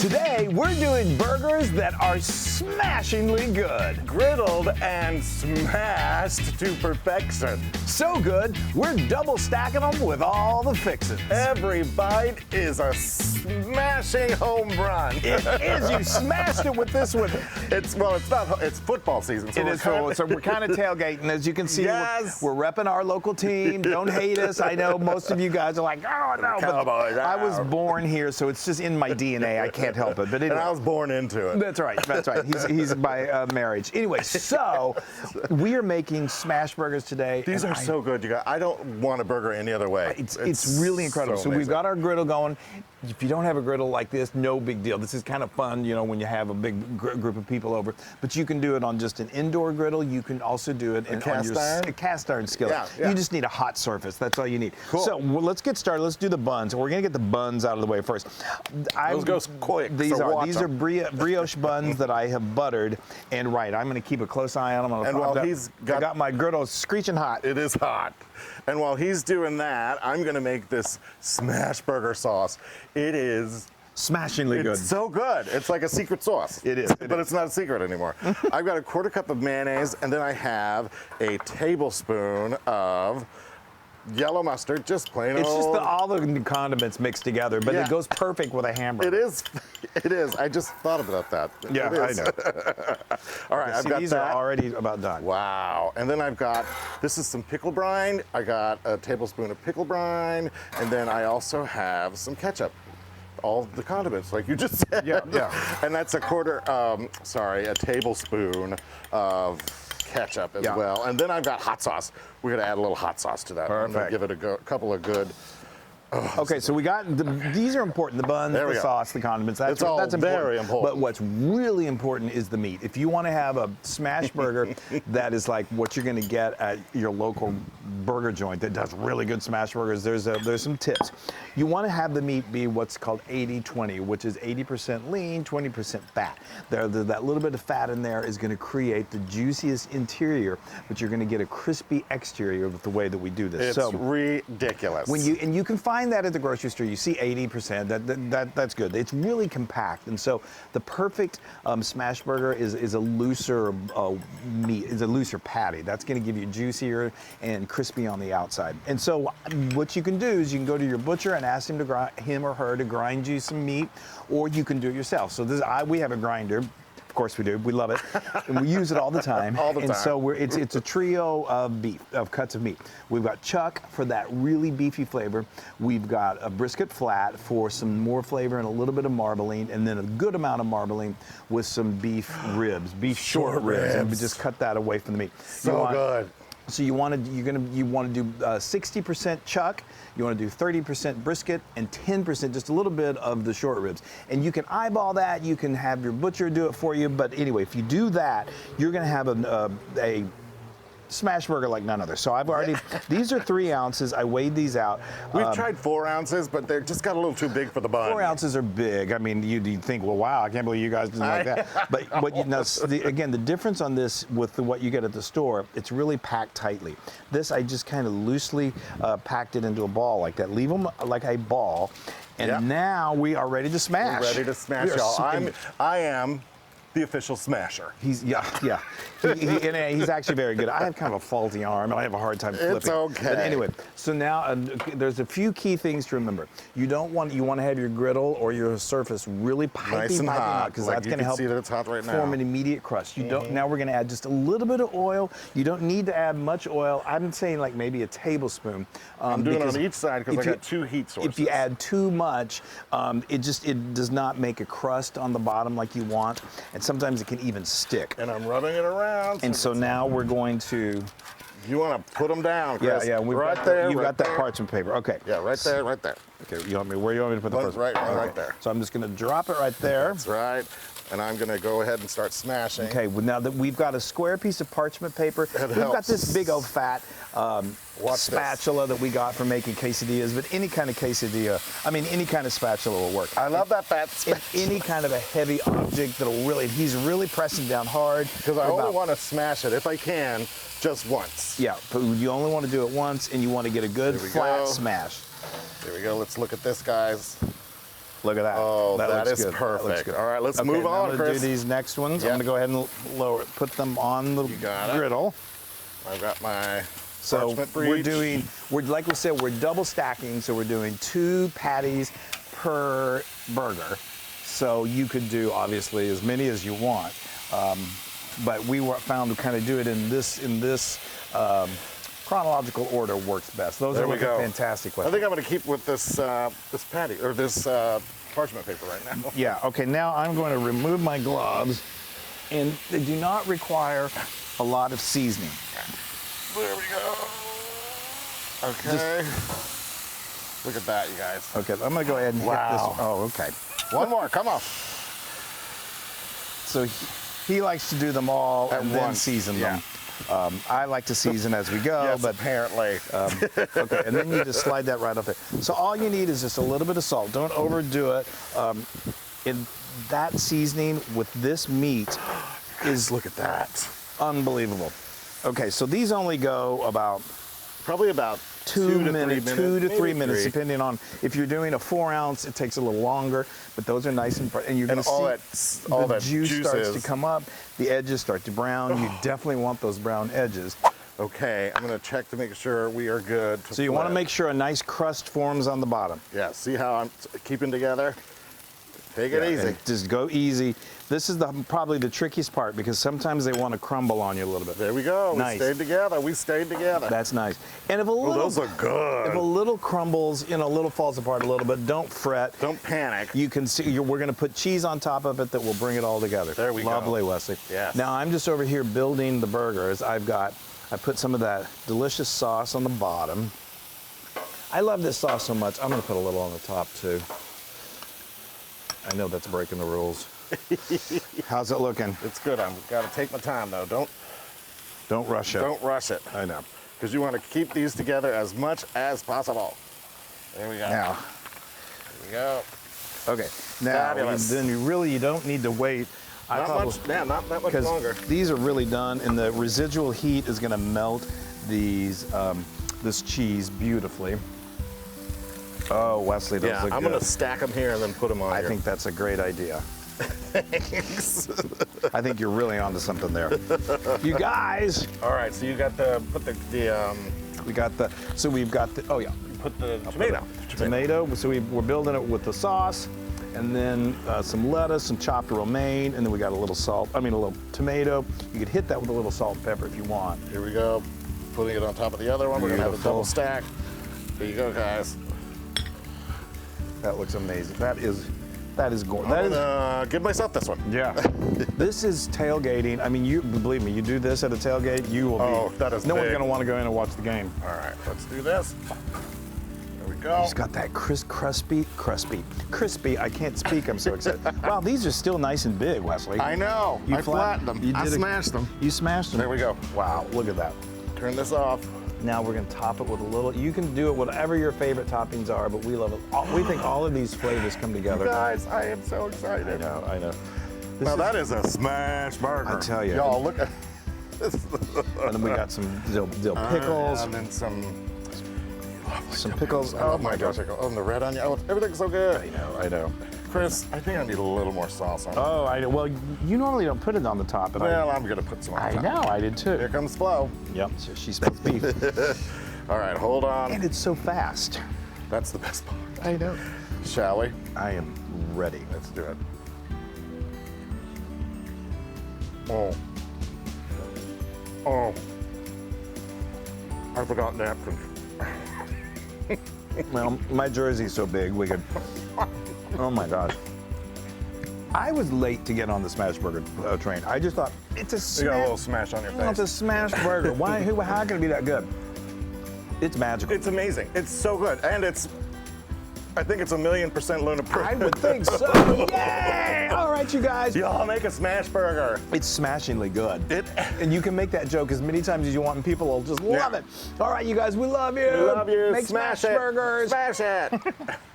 Today, we're doing burgers that are smashingly good. Griddled and smashed to perfection. So good, we're double stacking them with all the fixins. Every bite is a smashing home run. It is. You smashed it with this one. It's football season. So It is. So we're kind of tailgating. As you can see, Yes. we're repping our local team. Don't hate us. I know most of you guys are like, oh, no. But Cowboys, I was born here, so it's just in my DNA. I can't help it. But anyway. And I was born into it. That's right. That's right. He's by marriage. Anyway, so we are making smash burgers today. These are so good, you guys. I don't want a burger any other way. It's really incredible. So we've got our griddle going. If you don't have a griddle like this, no big deal. This is kind of fun, you know, when you have a big group of people over. But you can do it on just an indoor griddle. You can also do it on a cast iron skillet. Yeah. You just need a hot surface. That's all you need. Cool. So let's get started. Let's do the buns. We're going to get the buns out of the way first. Those go quick. These are brioche buns that I have buttered. And I'm going to keep a close eye on them. And while I got my griddle screeching hot. It is hot. And while he's doing that, I'm going to make this smash burger sauce. It is smashingly good. It's so good. It's like a secret sauce. It is. But it's not a secret anymore. I've got a quarter cup of mayonnaise, and then I have a tablespoon of yellow mustard, just plain old. It's just all the condiments mixed together, but it goes perfect with a hamburger. It is. It is. I just thought about that. Yeah, I know. All right, I've got these that. are already about done. Wow. And then I've got, this is some pickle brine. I got a tablespoon of pickle brine, and then I also have some ketchup. All the condiments, like you just said. Yeah. And that's a tablespoon of ketchup as well. And then I've got hot sauce. We're going to add a little hot sauce to that. Perfect. I'm going to give it a couple of good. Okay, so we got these are important: the buns, the sauce, the condiments. That's important. Very important. But what's really important is the meat. If you want to have a smash burger that is like what you're going to get at your local burger joint that does really good smash burgers, there's some tips. You want to have the meat be what's called 80-20, which is 80% lean, 20% fat. That little bit of fat in there is going to create the juiciest interior, but you're going to get a crispy exterior with the way that we do this. It's ridiculous. And you can find that at the grocery store. You see 80%. That's good. It's really compact, and so the perfect smash burger is a looser meat. Is a looser patty. That's going to give you juicier and crispy on the outside. And so what you can do is you can go to your butcher and ask him or her to grind you some meat, or you can do it yourself. So we have a grinder. Of course we do. We love it, and we use it all the time. And so it's a trio of cuts of meat. We've got chuck for that really beefy flavor. We've got a brisket flat for some more flavor and a little bit of marbling, and then a good amount of marbling with some beef ribs, short ribs, and we just cut that away from the meat. So good. So you want to do 60% chuck, you want to do 30% brisket, and 10% just a little bit of the short ribs. And you can eyeball that. You can have your butcher do it for you. But anyway, if you do that, you're going to have a smash burger like none other. So I've already, these are 3 ounces. I weighed these out. We've tried 4 ounces, but they just got a little too big for the bun. 4 ounces are big. I mean, you'd think, well, wow, I can't believe you guys didn't like that. But again, the difference on this with what you get at the store, it's really packed tightly. This, I just kind of loosely packed it into a ball like that. Leave them like a ball. And now we are ready to smash. We're ready to smash, y'all. I am the official smasher. He's actually very good. I have kind of a faulty arm, and I have a hard time flipping. It's okay. But anyway, so now there's a few key things to remember. You want to have your griddle or your surface really piping hot, because that's going to help form an immediate crust. Now we're going to add just a little bit of oil. You don't need to add much oil. I'm saying like maybe a tablespoon. I'm doing it on each side because I got 2 heat sources. If you add too much, it does not make a crust on the bottom like you want. And sometimes it can even stick. And I'm rubbing it around. And so now we're going to... You want to put them down, Chris. Yeah. You've got that parchment paper. Okay. Yeah, right there. Okay. Where do you want me to put the first one? Right there. So I'm just going to drop it right there. That's right. And I'm going to go ahead and start smashing. Okay. Well, now that we've got a square piece of parchment paper, we've got this big old fat spatula that we got for making quesadillas, but any kind of any kind of spatula will work. I love that fat spatula. Any kind of a heavy object he's really pressing down hard. Because I only want to smash it, if I can, just once. Yeah, but you only want to do it once, and you want to get a good flat smash. Here we go. Let's look at this, guys. Look at that. Oh, that looks is good. That looks perfect. good. All right, let's Okay, move now on, I'm gonna Chris. do these next ones. Yep. I'm gonna go ahead and put them on the got it. griddle. I've got my So parchment we're like we said, we're double stacking. So we're doing 2 patties per burger. So you could do obviously as many as you want. But we found to kind of do it in this chronological order works best. Those There are we looking go. fantastic. I think I'm going to keep with this this patty or this parchment paper right now. Yeah, okay, now I'm going to remove my gloves, and they do not require a lot of seasoning. There we go. Okay. Look at that, you guys. Okay, I'm gonna go ahead and hit this. Wow. Oh, okay. One more, come on. So he likes to do them all At and then once, season yeah. them. I like to season as we go, Yes, but apparently. okay, and then you just slide that right up there. So all you need is just a little bit of salt. Don't overdo it. In that seasoning with this meat is Look at that. unbelievable. Okay, so these only go about Probably about 2 to minutes, 3 2 to 3 maybe minutes, 3. depending on if you're doing a 4 ounce, it takes a little longer, but those are nice and you're going And to all see that the juice starts to is. come up, the edges start to brown. You definitely want those brown edges. Okay, I'm going to check to make sure we are good. So you want to make sure a nice crust forms on the bottom. Yeah, see how I'm keeping together? Take it easy. And just go easy. This is probably the trickiest part because sometimes they want to crumble on you a little bit. There we go. Nice. We stayed together. We stayed together. That's nice. And if a Oh, little, those look good. if a little crumbles, a little falls apart a little bit, don't fret. Don't panic. You can see, we're going to put cheese on top of it that will bring it all together. There we go. Lovely, Wesley. Yes. Now I'm just over here building the burgers. I put some of that delicious sauce on the bottom. I love this sauce so much. I'm going to put a little on the top too. I know that's breaking the rules. How's it looking? It's good. I've got to take my time though. Don't rush it. Don't rush it. I know. Because you want to keep these together as much as possible. There we go. Now, There we go. okay. Now, Fabulous. then you don't need to wait. Not that much Because longer. these are really done, and the residual heat is going to melt these this cheese beautifully. Oh, Wesley, those Yeah, look I'm good. going to stack them here and then put them on I here. think that's a great idea. Thanks. I think you're really onto something there. You guys, All right, so you got we've got the tomato. So we're building it with the sauce, and then some lettuce, some chopped romaine, and then we got a little salt. A little tomato. You could hit that with a little salt and pepper if you want. Here we go. Putting it on top of the other one. We're going to have a Beautiful. double stack. Here you go, guys. That looks amazing. That is gorgeous. I'm gonna give myself this one. Yeah. This is tailgating. You believe me, you do this at a tailgate, you will Oh, be. that is no one's big. gonna want to go in and watch the game. All right, let's do this. There we go. It's got that crispy. I can't speak. I'm so excited. Wow, these are still nice and big, Wesley. I know. I flattened them. I smashed them. You smashed them. There we go. Wow, look at that. Turn this off. Now we're gonna top it with a little. You can do it whatever your favorite toppings are, but we love it. We think all of these flavors come together. Guys, I am so excited. I know. Now that is a smash burger. I tell you. Y'all, look at this. And then we got some dill pickles. And then some pickles. Oh my gosh. Oh, and the red onion. Oh, everything's so good. I know. Chris, I think I need a little more sauce on it. Oh, I know. Well, you normally don't put it on the top, but Well, I'm gonna put some on I top. know, I did too. Here comes Flo. Yep, so she smells beef. All right, hold on. And it's so fast. That's the best part. I know. Shall we? I am ready. Let's do it. Oh. I forgot napkins. Well, my jersey's so big, we could. Oh my gosh. I was late to get on the smash burger train. I just thought, it's a You got a smash. little smash on your It's face. a smash burger. How can it be that good? It's magical. It's amazing. It's so good. And I think it's 1,000,000% Luna proof. I would think so. Yay! All right, you guys. Y'all make a smash burger. It's smashingly good. And you can make that joke as many times as you want, and people will just love it. All right, you guys, we love you. We love you. Make Smash smash it. burgers. Smash it.